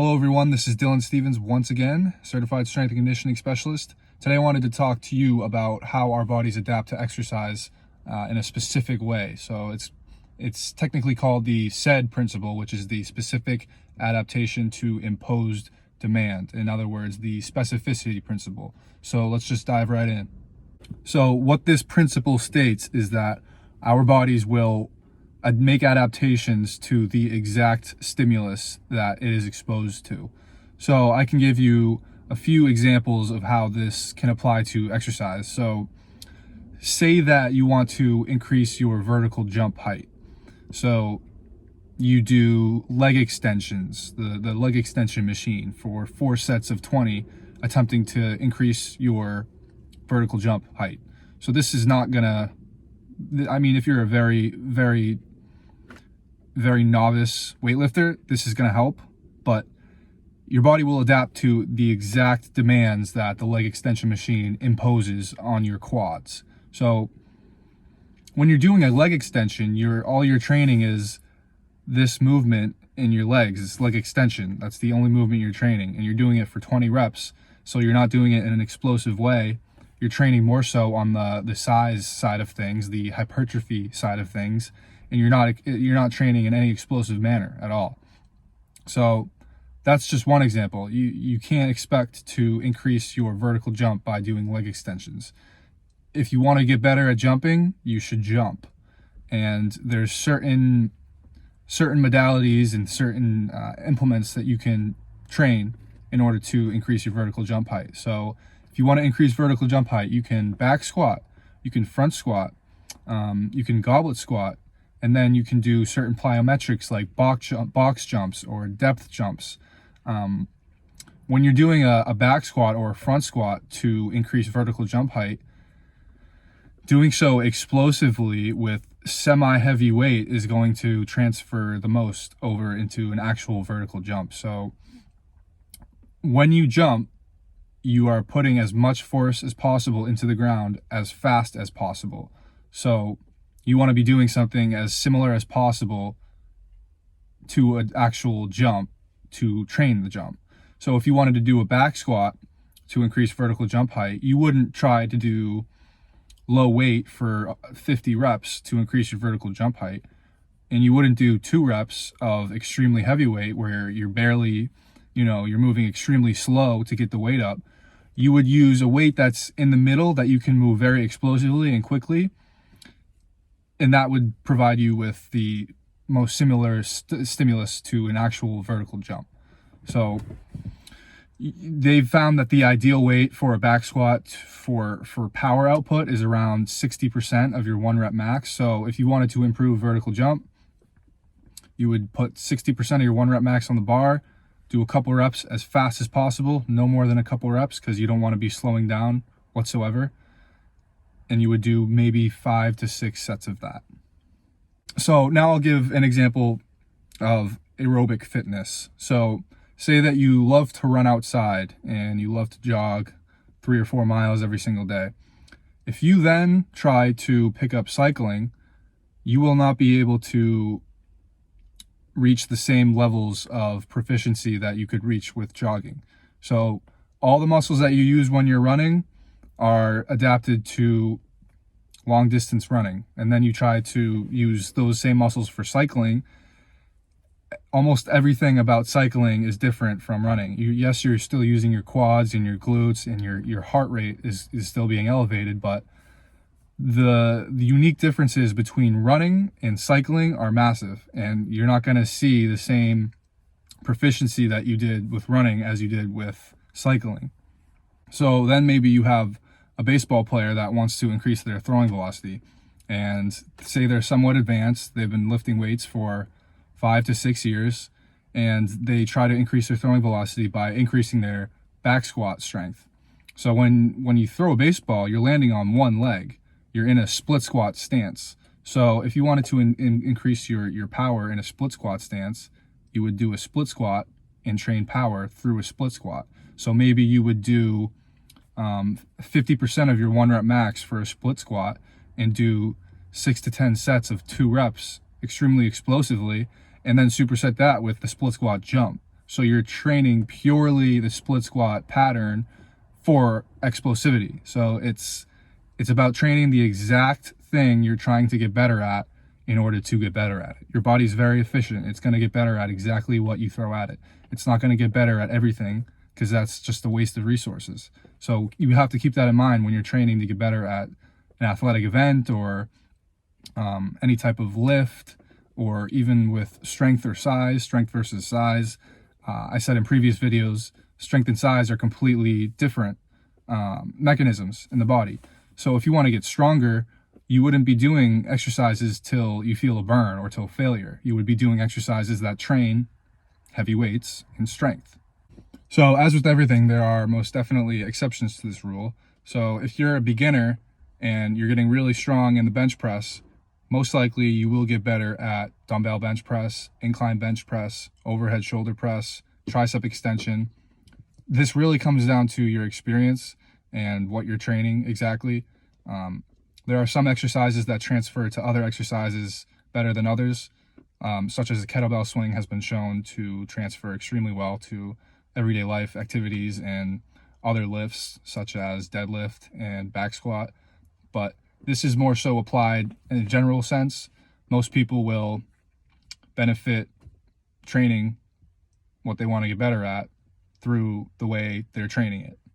Hello everyone, this is Dylan Stevens once again, Certified Strength and Conditioning Specialist. Today I wanted to talk to you about how our bodies adapt to exercise in a specific way. So it's technically called the SAID principle, which is the specific adaptation to imposed demand. In other words, the specificity principle. So let's just dive right in. So what this principle states is that our bodies will make adaptations to the exact stimulus that it is exposed to. So I can give you a few examples of how this can apply to exercise. So say that you want to increase your vertical jump height. So you do leg extensions, the leg extension machine for 4 sets of 20, attempting to increase your vertical jump height. So this is not gonna, if you're a very novice weightlifter, this is gonna help, but your body will adapt to the exact demands that the leg extension machine imposes on your quads. So when you're doing a leg extension, all your training is this movement in your legs, this leg extension. That's the only movement you're training, and you're doing it for 20 reps. So you're not doing it in an explosive way. You're training more so on the size side of things, the hypertrophy side of things, and you're not training in any explosive manner at all. So that's just one example. You can't expect to increase your vertical jump by doing leg extensions. If you want to get better at jumping, you should jump. And there's certain modalities and certain implements that you can train in order to increase your vertical jump height. So if you want to increase vertical jump height, you can back squat, you can front squat, you can goblet squat, and then you can do certain plyometrics like box jumps or depth jumps. When you're doing a back squat or a front squat to increase vertical jump height, doing so explosively with semi-heavy weight is going to transfer the most over into an actual vertical jump. So when you jump, you are putting as much force as possible into the ground as fast as possible. So you want to be doing something as similar as possible to an actual jump to train the jump. So if you wanted to do a back squat to increase vertical jump height, you wouldn't try to do low weight for 50 reps to increase your vertical jump height. And you wouldn't do 2 reps of extremely heavy weight where you're barely, you're moving extremely slow to get the weight up. You would use a weight that's in the middle that you can move very explosively and quickly. And that would provide you with the most similar stimulus to an actual vertical jump. So they've found that the ideal weight for a back squat for power output is around 60% of your 1 rep max. So if you wanted to improve vertical jump, you would put 60% of your 1 rep max on the bar, do a couple reps as fast as possible, no more than a couple reps because you don't want to be slowing down whatsoever. And you would do maybe 5 to 6 sets of that. So now I'll give an example of aerobic fitness. So say that you love to run outside and you love to jog 3 or 4 miles every single day. If you then try to pick up cycling, you will not be able to reach the same levels of proficiency that you could reach with jogging. So all the muscles that you use when you're running are adapted to long distance running. And then you try to use those same muscles for cycling. Almost everything about cycling is different from running. Yes, you're still using your quads and your glutes, and your heart rate is still being elevated, but the unique differences between running and cycling are massive, and you're not going to see the same proficiency that you did with running as you did with cycling. So then maybe you have a baseball player that wants to increase their throwing velocity, and say they're somewhat advanced, they've been lifting weights for 5 to 6 years, and they try to increase their throwing velocity by increasing their back squat strength. So when you throw a baseball, you're landing on one leg. You're in a split squat stance. So if you wanted to increase your power in a split squat stance, you would do a split squat and train power through a split squat. So maybe you would do 50% of your 1 rep max for a split squat and do 6 to 10 sets of 2 reps extremely explosively, and then superset that with the split squat jump. So you're training purely the split squat pattern for explosivity. So it's about training the exact thing you're trying to get better at in order to get better at it. Your body's very efficient. It's going to get better at exactly what you throw at it. It's not going to get better at everything, because that's just a waste of resources. So you have to keep that in mind when you're training to get better at an athletic event, or any type of lift, or even with strength or size, strength versus size. I said in previous videos, strength and size are completely different mechanisms in the body. So if you want to get stronger, you wouldn't be doing exercises till you feel a burn or till failure. You would be doing exercises that train heavy weights and strength. So as with everything, there are most definitely exceptions to this rule. So if you're a beginner and you're getting really strong in the bench press, most likely you will get better at dumbbell bench press, incline bench press, overhead shoulder press, tricep extension. This really comes down to your experience and what you're training exactly. There are some exercises that transfer to other exercises better than others, such as a kettlebell swing has been shown to transfer extremely well to everyday life activities and other lifts such as deadlift and back squat. But this is more so applied in a general sense. Most people will benefit training what they want to get better at through the way they're training it.